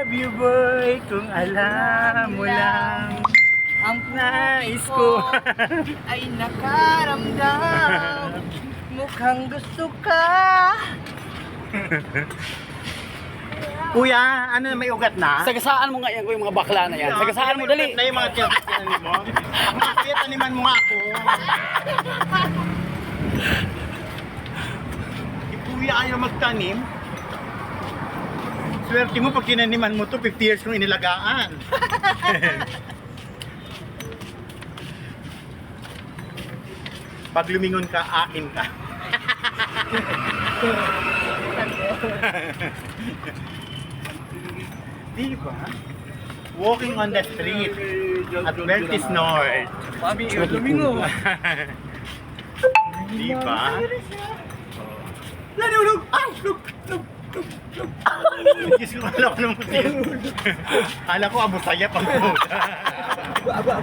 love you boy, kung alam mo lang ang nais ko ay nakaramdam. Mukhang gusto ka. Kuya, ano may ugat na? Sagasaan mo nga yan ko yung mga bakla na yan. Sagasaan mo, dali. Na yung mga tinanim mo. Kaya taniman mo nga ako. Yung kuya ayaw magtanim. Swerte mo pag kinaniman mo to 50 years kong inilagaan. Pag lumingon ka, akin ka. Di ba? Walking on the street at Beltis North. Mami, lumingo. Di ba? Lanulog! Ay! Lug! Diyos ko, alam ko naman yun. Kala ko abusaya pang puta. Aba.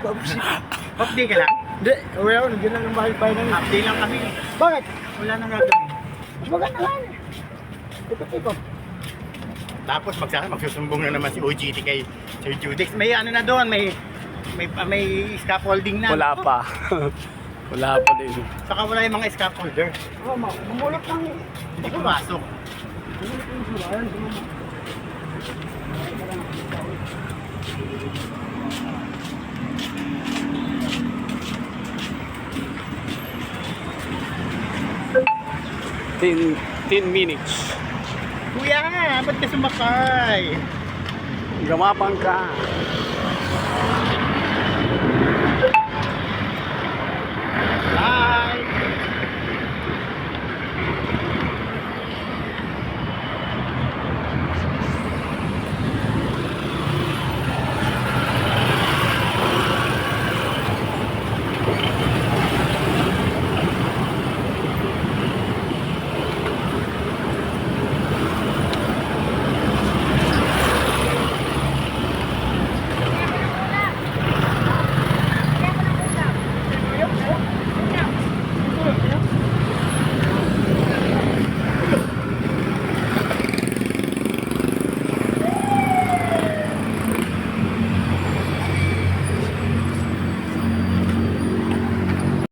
Half day ka lang? Hindi, uwi ako. Nandiyan lang ng bahay namin. Half day lang kami. Bakit? Wala nang gagawin. Mas maganda lang. Ikot-ikot. Tapos magsusumbong na naman si OGT kay Sir Judex. May ano na doon, may scaffolding na. Wala pa. Wala pa din. Saka wala yung mga scaffolder. Oh, mamulot lang. Hindi pumasok. Mamulot lang sila. Ayan, sumama. Ten minutes. Kuya, ba't ka sumakay? Gamapang ka. Bye!